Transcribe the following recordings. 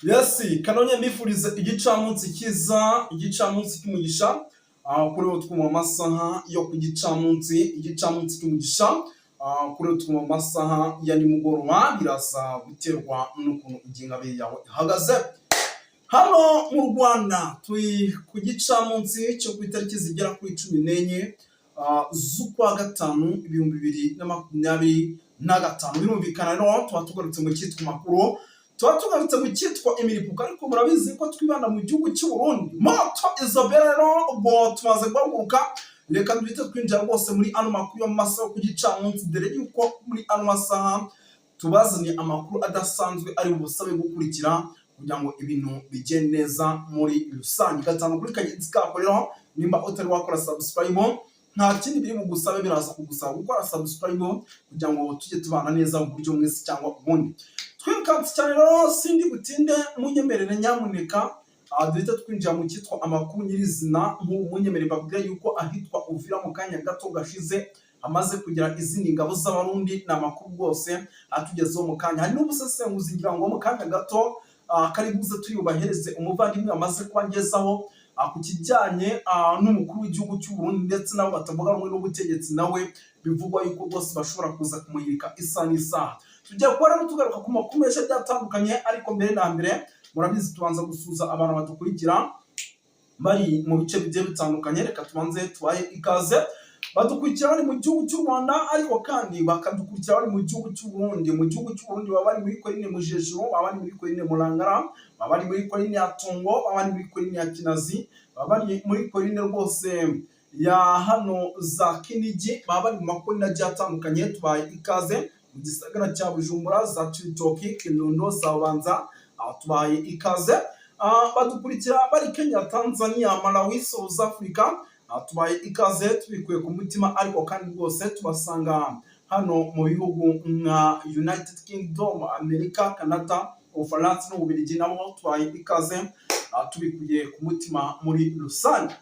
Yesi kanonye mbifurize igicamunsi kiza igicamunsi cy'umugisha kuri wo twuma amasaha yo ku igicamunsi cy'umugisha kuri wo twuma amasaha ya nimugoroba birasa guterwa n'ukuntu ingingabe yawe ihagaze. Hano mu Rwanda turi ku gicamunsi cyo ku itariki zigera kuri 14 z'ukwa gatanu 2025. Birumvikana rero tuba tugarutse mu cyitwa makuru, tuba tugarutse mu cyitwa imiripuko, ariko murabizi ko twibanda mu gihugu cy'u Burundi. Moto Isabelle rero ubwo tumaze guhaguruka, reka duhite twinjira rwose muri ano makuru y'amasaha ku gicamunsi, dore yuko muri ano masaha tubazaniye amakuru adasanzwe ari busabe gukurikira kugira ngo ibintu bigende neza muri rusange. Gatanu kuri kagenzi kako rero, nimba utari wakora subscribe, nta kindi biri mu gusabe, biraza kugusaba gukora subscribe kugira ngo tujye tubana neza mu buryo mwese cyangwa ubundi. Twirukanse cyane rero sindi butinde, munyemerere nyamuneka duhite twinjira mu cyitwa amakuru nyirizina. Munyemerere babwire yuko ahitwa Uvira mu kanya gato gashize amaze kugira izindi ngabo z'abarundi. Ni amakuru rwose atugezeho mu kanya, hari n'ubusesenguzi ngira ngo mu kanya gato kari buze tuyubahereze umuvandimwe amaze kubangezaho ku kijyanye n'umukuru w'igihugu cy'u Burundi ndetse nabo batavuga rumwe n'ubutegetsi, nawe bivugwa yuko bose bashobora kuza kumuyirika isaha n'isaha. Tujya kuba rero tugaruka ku makuru menshi agiye atandukanye, ariko mbere na mbere murabizi tubanza gusuza abantu badukurikira bari mu bice bigiye bitandukanye. Reka tubanze tubahe ikaze. Badukurikira bari mu gihugu cy'u Rwanda, ariko kandi bakadukurikira bari mu gihugu cy'u Burundi. Mu gihugu cy'u Burundi baba bari muri Korine Mujejuru, baba bari muri Korine Murangara, baba bari muri Korine ya Tongo, baba bari muri Korine ya Kinazi, baba bari muri Korine rwose ya hano za Kinigi, baba bari mu makorine agiye atandukanye. Tubaye ikaze mu gisagara cya Bujumbura, za Cibitoke, Kirundo, za Bubanza, tubaye ikaze. Badukurikira bari Kenya, Tanzania, Malawi, South Africa, tubaye ikaze tubikuye ku mutima, ariko kandi rwose tubasanga hano mu bihugu nka United Kingdom, Amerika, Canada, Ufaransa n'Ububiligi, nabo tubaye ikaze tubikuye ku mutima muri rusange.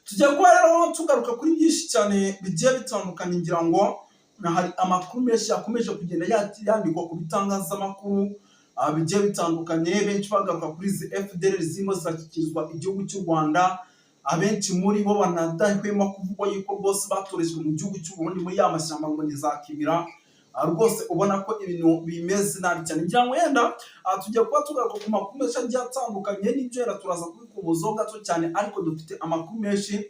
Tujya kuba rero tugaruka kuri byinshi cyane bigiye bitandukanye, ngira ngo hari amakuru menshi yakomeje kugenda yandikwa ku bitangazamakuru bigiye bitandukanye. Benshi bagaruka kuri izi FDLR zirimo zirashyikirizwa igihugu cy'u Rwanda, abenshi muri bo banadahwema kuvugwa yuko rwose batorejwe mu gihugu cy'u Burundi muri ya mashyamba ngo ni za kibira. Rwose ubona ko ibintu bimeze nabi cyane. Ngira ngo yenda tujya kuba tugaruka ku makuru menshi agiye atandukanye, n'ibyo yenda turaza kubikubuzaho gato cyane, ariko dufite amakuru menshi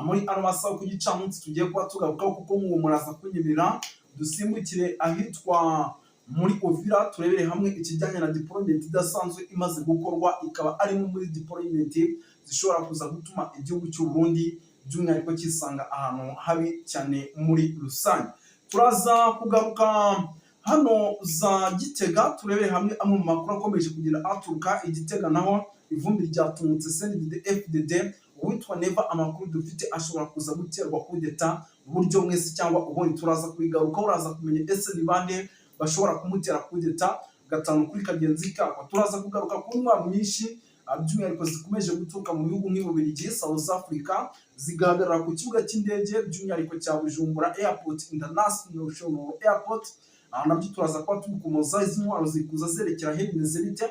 muri ano masaha ku gicamunsi tugiye kuba tugarukaho, kuko nk'uwo muraza kunyemerera dusimbukire ahitwa muri Uvira, turebere hamwe ikijyanye na deployment idasanzwe imaze gukorwa, ikaba ari muri deployment zishobora kuza gutuma igihugu cy'u Burundi by'umwihariko kisanga ahantu habi cyane muri rusange. Turaza kugaruka hano za Gitega, turebere hamwe amwe mu makuru akomeje kugenda aturuka Igitega, naho ivumbi ryatumutse CNDD FDD uwitwa Neva. Amakuru dufite ashobora kuza guterwa kudeta uburyo mwese cyangwa ubundi, turaza kubigaruka, uraza kumenya ese ni bande bashobora kumutera kudeta. Gatanu kuri kagenzi kako turaza kugaruka ku ntwaro nyinshi by'umwihariko zikomeje guturuka mu bihugu nk'Ububiligi, South Africa, zigahagarara ku kibuga cy'indege by'umwihariko cya Bujumbura Airport International Airport. Nabyo turaza kuba tubikomoza, izi ntwaro zikuza zerekera he bimeze bite,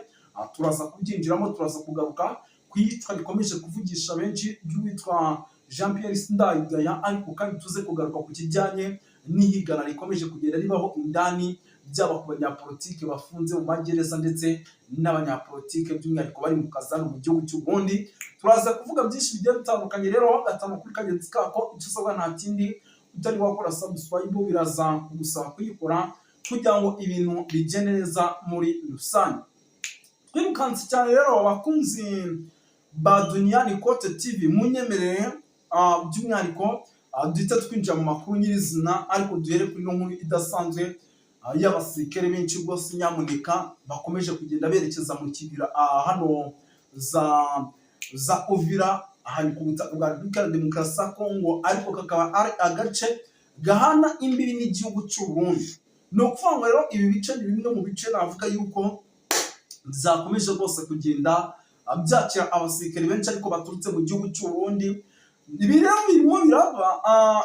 turaza kubyinjiramo. Turaza kugaruka ku iyicwa rikomeje kuvugisha benshi ry'uwitwa Jean Pierre Sindayigaya, ariko kandi tuze kugaruka ku kijyanye n'ihigana rikomeje kugenda ribaho indani, byaba ku banyapolitike bafunze mu magereza ndetse n'abanyapolitike by'umwihariko bari mu kazi hano mu gihugu cy'u Burundi. Turaza kuvuga byinshi bigiye bitandukanye rero. Gatanu kuri kagenzi kako, icyo usabwa nta kindi, utari wakora subscribe biraza kugusaba kuyikora kugira ngo ibintu bigende neza muri rusange. Twirukanse cyane rero abakunzi ba Duniani Kote TV, munyemerere by'umwihariko duhita twinjira mu makuru nyirizina, ariko duhere kuri ino nkuru idasanzwe y'abasirikare benshi rwose nyamuneka bakomeje kugenda berekeza mu kibira hano za Uvira, ahari ku butaka bwa Repubulika ya Demokarasi ya Kongo, ariko kakaba ari agace gahana imbibi n'igihugu cy'u Burundi. Ni ukuvuga ngo rero ibi bice ni bimwe mu bice navuga yuko byakomeje rwose kugenda byakira abasirikare benshi ariko baturutse mu gihugu cy'u Burundi. Ibi rero birimo biraba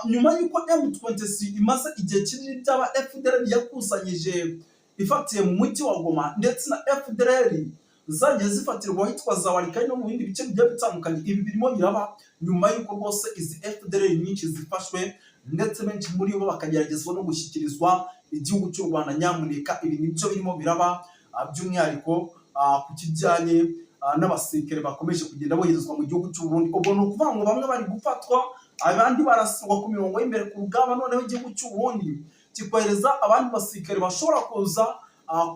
nyuma y'uko M23 imaze igihe kinini byaba FDLR yakusanyije ifatiye mu mujyi wa Goma, ndetse na FDLR zagiye zifatirwa ahitwa za Walikale no mu bindi bice bigiye bitandukanye. Ibi birimo biraba nyuma y'uko rwose izi FDLR nyinshi zifashwe ndetse benshi muri bo bakageragezwa no gushyikirizwa igihugu cy'u Rwanda. Nyamuneka ibi nibyo birimo biraba by'umwihariko ku kijyanye n'abasirikare bakomeje kugenda boherezwa mu gihugu cy'u Burundi. Ubwo ni ukuvuga ngo bamwe bari gufatwa abandi barasirwa ku mirongo y'imbere ku rugamba, noneho igihugu cy'u Burundi kikohereza abandi basirikare bashobora kuza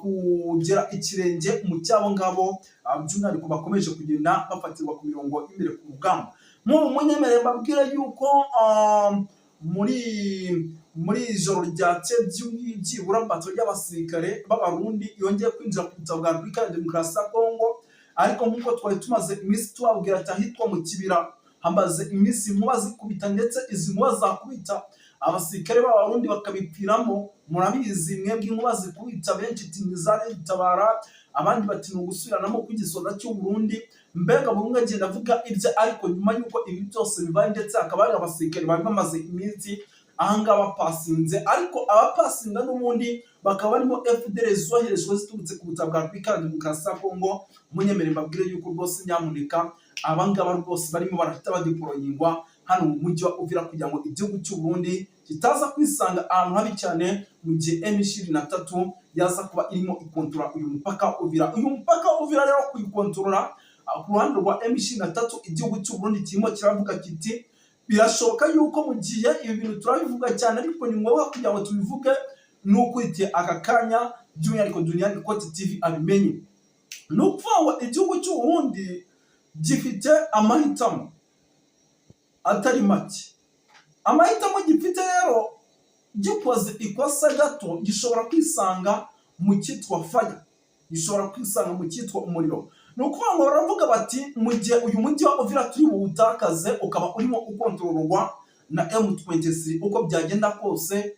kugera ikirenge mu cyabo ngabo by'umwihariko bakomeje kugenda bafatirwa ku mirongo y'imbere ku rugamba. Mu munyemerere mbabwire yuko muri ijoro ryacye byibura bato y'abasirikare b'abarundi yongeye kwinjira ku butaka bwa Repubulika ya Demokarasi ya Kongo, ariko nk'uko twari tumaze iminsi tubabwira ati ahitwa mu Kibira hamaze iminsi inkuba zikubita, ndetse izi nkuba zakubita abasirikare b'abarundi bakabipfiramo. Murabizi mwebwe inkuba zikubita benshi ati ntizaritabara, abandi bati ni ugusubiranamo kw'igisoda cy'u Burundi. Mbega buri umwe agenda avuga ibye, ariko nyuma y'uko ibi byose bibaye ndetse hakaba hari abasirikare bari bamaze iminsi ahangaha bapasinze, ariko abapasinga n'ubundi bakaba barimo FDLR zoherejwe ziturutse ku butaka bwa Repubulika ya Demokarasi ya Kongo. Munyemerere mbabwire yuko rwose nyamuneka abangaba rwose barimo barahita badeployingwa hano mu mujyi wa Uvira kugira ngo igihugu cy'u Burundi kitaza kwisanga ahantu habi cyane mu gihe M23 yaza kuba irimo ikontorora uyu mupaka Uvira. Uyu mupaka Uvira rero kuyikontorora ku ruhande rwa M23 igihugu cy'u Burundi kirimo kiravuga kiti birashoboka yuko mu gihe ibi bintu turabivuga cyane, ariko ni ngombwa kugira ngo tubivuge n'ukwitiye aka kanya by'umwihariko Duniani Kote TV abimenye. Ni ukuvuga ngo igihugu cy'u Burundi gifite amahitamo atari make. Amahitamo gifite rero gikoze ikosa gato gishobora kwisanga mu cyitwa fire, gishobora kwisanga mu cyitwa umuriro. Ni ukuvuga ngo baravuga bati mu gihe uyu mujyi wa Uvira turi buwutakaze ukaba urimo ukontororwa na M23 uko byagenda kose,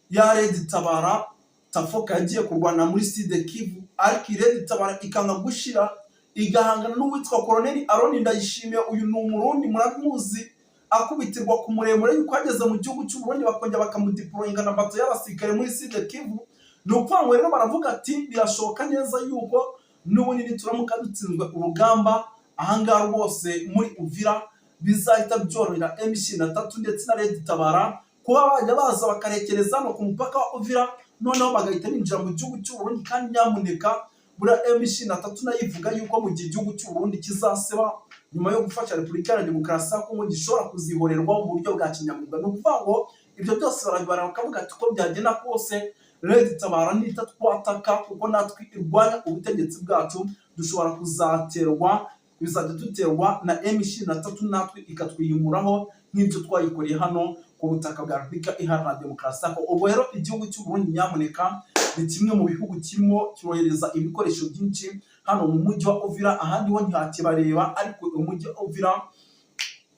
ya Red Tabara Tafoka yagiye kurwana muri Sud Kivu, ariko Red Tabara ikanga gushira igahangana n'uwitwa Colonel Aroni Ndayishimiye. Uyu ni umurundi muramuzi, akubitirwa ku muremure yuko ageze mu gihugu cy'u Burundi bakongera bakamudeployinga na bato y'abasirikare muri Sud Kivu. Ni ukuvuga ngo rero baravuga ati birashoboka neza yuko n'ubundi nituramuka dutsinzwe urugamba ahangaha rwose muri Uvira bizahita byorohera M23 ndetse na Red Tabara kuba bajya baza bakarekereza no ku mupaka wa Uvira, noneho bagahita binjira mu gihugu cy'u Burundi. Kandi nyamuneka buriya M23 nayo ivuga yuko mu gihe igihugu cy'u Burundi kizaseba nyuma yo gufasha Repubulika ya Demokarasi ya Kongo gishobora kuzihorerwa mu buryo bwa kinyamwuga. Ni ukuvuga ngo ibyo byose barabibara bakavuga ati ko byagenda kose Red Tabara nita twataka kuko natwe irwanya ubutegetsi bwacu dushobora kuzaterwa, bizajya duterwa na M23 natwe ikatwiyumuraho nk'ibyo twayikoreye hano ku butaka bwa Repubulika Iharanira Demokarasi ya Kongo. Ubwo rero igihugu cy'u Burundi nyamuneka ni kimwe mu bihugu kirimo kirohereza ibikoresho byinshi hano mu mujyi wa Uvira, ahandi ho ntihakibareba, ariko umujyi wa Uvira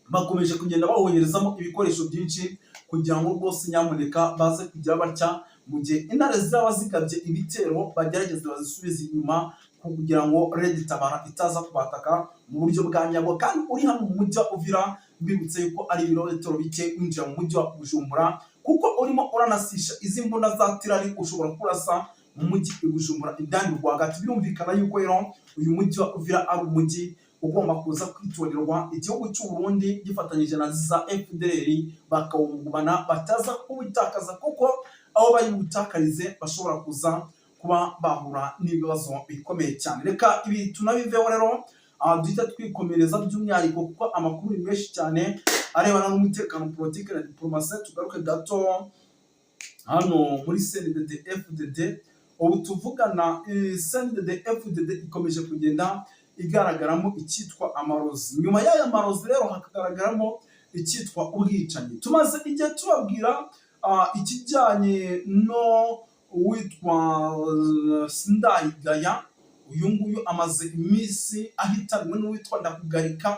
bakomeje kugenda bawoherezamo ibikoresho byinshi kugira ngo rwose nyamuneka baze kugira batya mu gihe intare zaba zigabye ibitero bagerageza bazisubiza inyuma kugira ngo Red Tabara itaza kubataka mu buryo bwa nyabwo. Kandi uri hano mu mujyi wa Uvira mbibutse yuko ari ibirometero bike winjira mu mujyi wa Bujumbura, kuko urimo uranasisha izi mbunda za tirari ushobora kurasa mu mujyi wa Bujumbura indani rwagati. Birumvikana yuko rero uyu mujyi wa Uvira ari umujyi ugomba kuza kwitonderwa. Igihugu cy'u Burundi gifatanyije na za FDLR bakawugumana bataza kuwitakaza, kuko aho bari butakarize bashobora kuza kuba bahura n'ibibazo bikomeye cyane. Reka ibi tunabiveho rero duhita twikomereza by'umwihariko kuko amakuru ni menshi cyane arebana n'umutekano, politike na diplomasi. Tugaruke gato hano muri CNDD FDD. Ubu tuvugana CNDD FDD ikomeje kugenda igaragaramo icyitwa amarozi. Nyuma y'aya marozi rero hakagaragaramo icyitwa ubwicanyi. Tumaze igihe tubabwira ikijyanye no witwa Sindayigaya. Uyu nguyu amaze iminsi ahitanwe n'uwitwa Ndakugarika.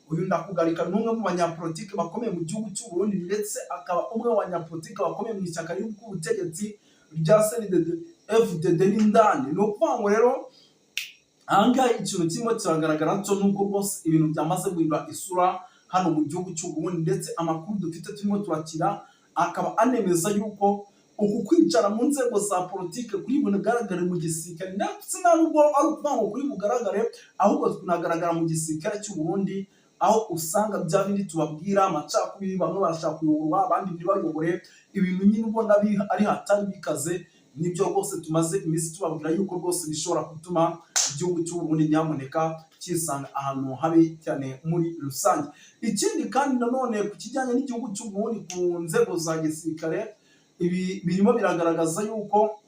Uyu Ndakugarika ni umwe mu banyapolitike bakomeye mu gihugu cy'u Burundi, ndetse akaba umwe mu banyapolitike bakomeye mu ishyaka ry'ubutegetsi rya CNDD FDD n'indani. Ni ukuvuga ngo rero ahangaha ikintu kirimo kiragaragara cyo nuko rwose ibintu byamaze guhindura isura hano mu gihugu cy'u Burundi, ndetse amakuru dufite turimo turakira akaba anemeza yuko uku kwicara mu nzego za politike kuri bugaragare mu gisirikare, ndetse nubwo ari ukuvuga ngo kuri bugaragare, ahubwo tunagaragara mu gisirikare cy'u Burundi, aho usanga bya bindi tubabwira amacakubiri, bamwe barashaka kuyoborwa abandi ntibayobore, ibintu nyine ubona ari hatari bikaze. Nibyo rwose tumaze iminsi tubabwira yuko rwose bishobora gutuma igihugu cy'u Burundi nyamuneka kisanga ahantu habi cyane muri rusange. Ikindi kandi nanone ku kijyanye n'igihugu cy'u Burundi ku nzego za gisirikare, ibi birimo biragaragaza yuko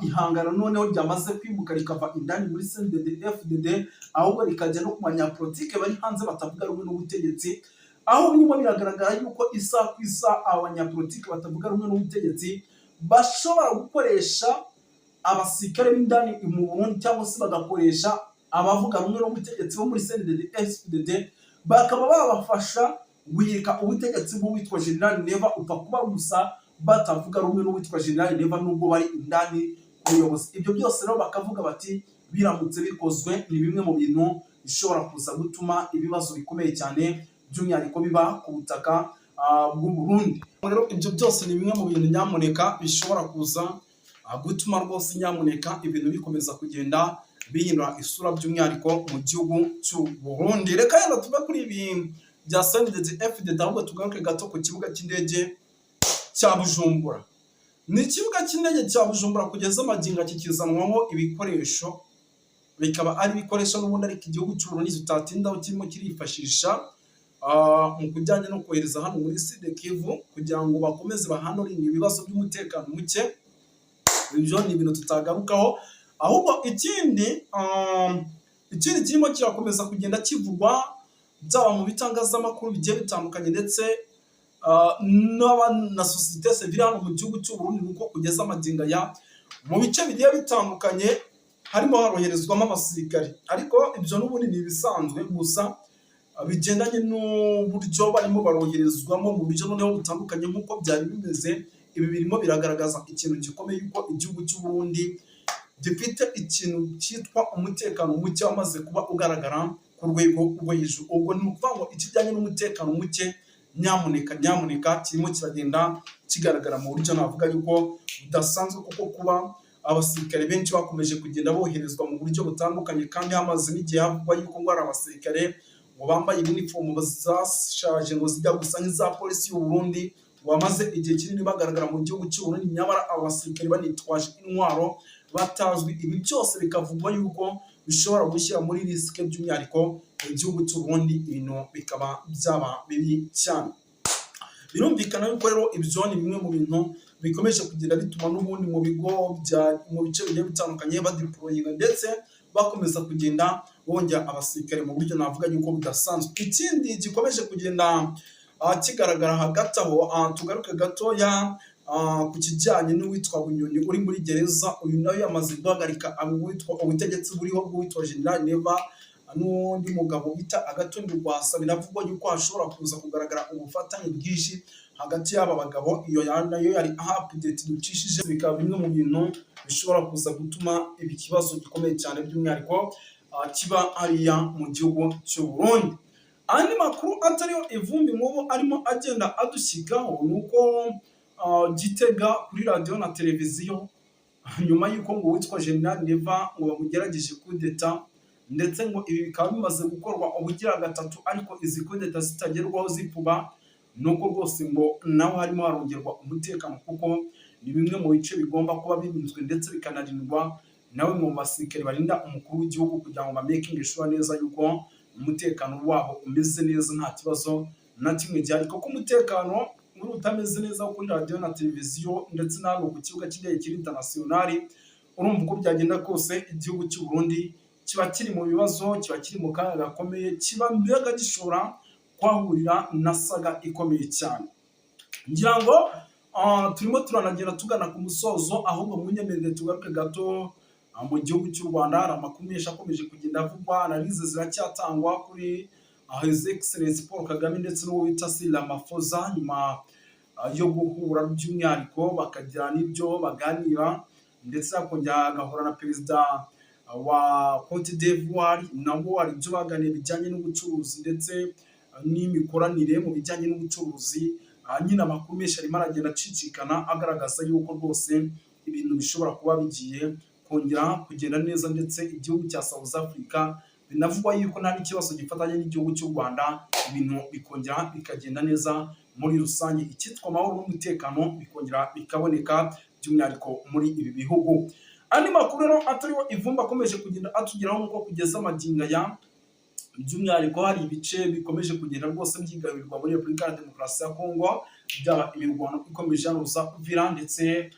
ihangana noneho ryamaze kwimuka rikava indani muri CNDD-FDD, ahubwo rikajya no ku banyapolitike bari hanze batavuga rumwe n'ubutegetsi, aho birimo biragaragara yuko isaha ku isaha abanyapolitike batavuga rumwe n'ubutegetsi bashobora gukoresha abasirikare b'indani mu Burundi, cyangwa se bagakoresha abavuga rumwe n'ubutegetsi bo muri CNDD-FDD, bakaba babafasha guhirika ubutegetsi bw'uwitwa General Neva, upfa kuba gusa batavuga rumwe n'uwitwa General Neva nubwo bari indani ku buyobozi. Ibyo byose rero bakavuga bati biramutse bikozwe ni bimwe mu bintu bishobora kuza gutuma ibibazo bikomeye cyane by'umwihariko biba ku butaka bw'u Burundi. Rero ibyo byose ni bimwe mu bintu nyamuneka bishobora kuza gutuma rwose nyamuneka ibintu bikomeza kugenda bihindura isura by'umwihariko mu gihugu cy'u Burundi. Reka yenda tuve kuri ibi bya CNDD-FDD, ahubwo tugaruke gato ku kibuga cy'indege cya Bujumbura. Ni ikibuga cy'indege cya Bujumbura kugeza magingo kikizanwamo ibikoresho, bikaba ari ibikoresho n'ubundi ariko igihugu cy'u Burundi tutatindaho kirimo kirifashisha mu kujyanye no kohereza hano muri Sud Kivu kugira ngo bakomeze bahanurire ibibazo by'umutekano muke. Ibyo ni ibintu tutagarukaho, ahubwo ikindi kirimo kirakomeza kugenda kivugwa byaba mu bitangazamakuru bigiye bitandukanye ndetse na societe civile hano mu gihugu cy'u Burundi, nuko kugeza amagingo ya mu bice bigiye bitandukanye harimo haroherezwamo abasirikare, ariko ibyo n'ubundi ni ibisanzwe, gusa bigendanye n'uburyo barimo baroherezwamo mu buryo noneho butandukanye nk'uko byari bimeze. Ibi birimo biragaragaza ikintu gikomeye yuko igihugu cy'u Burundi gifite ikintu cyitwa umutekano muke wamaze kuba ugaragara ku rwego rwo hejuru. Ubwo ni ukuvuga ngo ikijyanye n'umutekano muke nyamuneka kirimo kiragenda kigaragara mu buryo navuga yuko budasanzwe, kuko kuba abasirikare benshi bakomeje kugenda boherezwa mu buryo butandukanye, kandi hamaze n'igihe havugwa yuko ngo ari abasirikare ngo bambaye uniform zashaje ngo zijya gusa nk'iza polisi y'u Burundi, wamaze igihe kinini bagaragara mu gihugu cy'u Burundi, nyamara abasirikare banitwaje intwaro batazwi. Ibi byose bikavugwa yuko bishobora gushyira muri risike by'umwihariko igihugu cy'u Burundi, ibintu bikaba byaba bibi cyane. Birumvikana yuko rero ibyo ni bimwe mu bintu bikomeje kugenda bituma n'ubundi mu bigo mu bice bigiye bitandukanye badeployinga ndetse bakomeza kugenda bongera abasirikare mu buryo navuga yuko budasanzwe. Ikindi gikomeje kugenda kigaragara hagati aho, tugaruke gatoya ku kijyanye n'uwitwa Bunyoni uri muri gereza. Uyu nawe yamaze guhagarika ubutegetsi buriho bw'uwitwa General Neva n'undi mugabo bita Agathon Rwasa. Biravugwa yuko hashobora kuza kugaragara ubufatanye bwinshi hagati y'aba bagabo. Iyo nayo yari update ducishije, bikaba bimwe mu bintu bishobora kuza gutuma ibi kibazo gikomeye cyane by'umwihariko kiba hariya mu gihugu cy'u Burundi. Andi makuru atariyo ivumbi mubo arimo agenda adushyikaho nuko Gitega kuri radio na televiziyo, nyuma yuko ngo witwa General Neva ngo bamugerageje kudeta, ndetse ngo ibi bikaba bimaze gukorwa ubugira gatatu, ariko izi kudeta zitagerwaho zipfuba, nuko rwose ngo naho harimo harongerwa umutekano, kuko ni bimwe mu bice bigomba kuba birinzwe ndetse bikanarindwa nawe mu basirikare barinda umukuru w'igihugu, kugira ngo bamakinge sure neza yuko umutekano wabo umeze neza nta kibazo na kimwe gihari. Kuko umutekano muri utameze neza kuri radio na televiziyo ndetse n'aho ku kibuga cy'indege kiri international, urumva uko byagenda kose igihugu cy'u Burundi kiba kiri mu bibazo, kiba kiri mu kaga gakomeye, kiba mbega gishobora kwahurira na saga ikomeye cyane. Ngira ngo turimo turanagera tugana ku musozo, ahubwo munyemerere tugaruke gato mu gihugu cy'u Rwanda. Hari amakuru menshi akomeje kugenda avugwa, analize ziracyatangwa kuri His Excellency Paul Kagame ndetse n'uwo bita Cyril Ramaphosa, nyuma yo guhura by'umwihariko bakagira n'ibyo baganira, ndetse akongera agahura na perezida wa Cote d'Ivoire, nabo hari ibyo baganira bijyanye n'ubucuruzi ndetse n'imikoranire mu bijyanye n'ubucuruzi nyine amakuru menshi arimo aragenda acicikana agaragaza yuko rwose ibintu bishobora kuba bigiye kongera kugenda neza, ndetse igihugu cya South Africa binavugwa yuko nta n'ikibazo gifatanye n'igihugu cy'u Rwanda, ibintu bikongera bikagenda neza muri rusange, icyitwa amahoro n'umutekano bikongera bikaboneka by'umwihariko muri ibi bihugu. Andi makuru rero atariho ivumba akomeje kugenda atugeraho nk'uko kugeza amagingo aya, by'umwihariko hari ibice bikomeje kugenda rwose byigarurirwa muri Repubulika ya Demokarasi ya Kongo, byaba imirwano ikomeje hano za Uvira ndetse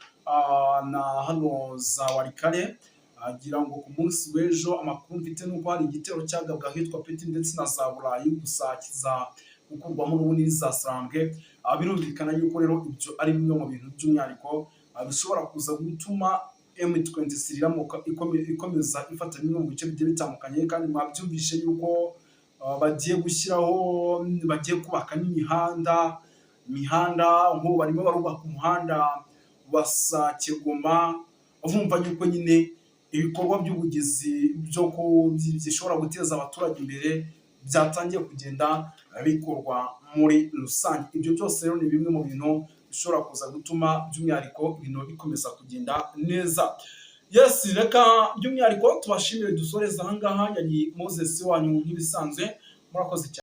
na hano za Walikale. Agira ngo ku munsi w'ejo amakuru mfite nuko hari igitero cyagabwa ahitwa Peti ndetse na za Burayi, gusa kiza gukurwamo n'ubundi za Sarambwe. Birumvikana yuko rero ibyo ari bimwe mu bintu by'umwihariko bishobora kuza gutuma M23 iramuka ikomeza ifata bimwe mu bice bigiye bitandukanye, kandi mwabyumvishe yuko bagiye gushyiraho, bagiye kubaka n'imihanda nk'ubu barimo barubaka umuhanda wa Sake Goma, urumva yuko nyine ibikorwa by'ubugizi bishobora guteza abaturage imbere byatangiye kugenda bikorwa muri rusange. Ibyo byose rero ni bimwe mu bintu bishobora kuza gutuma by'umwihariko ibintu bikomeza kugenda neza. Yes, reka by'umwihariko tubashimire dusoreza aha ngaha. Yari Moses wanyu nk'ibisanzwe, murakoze cyane.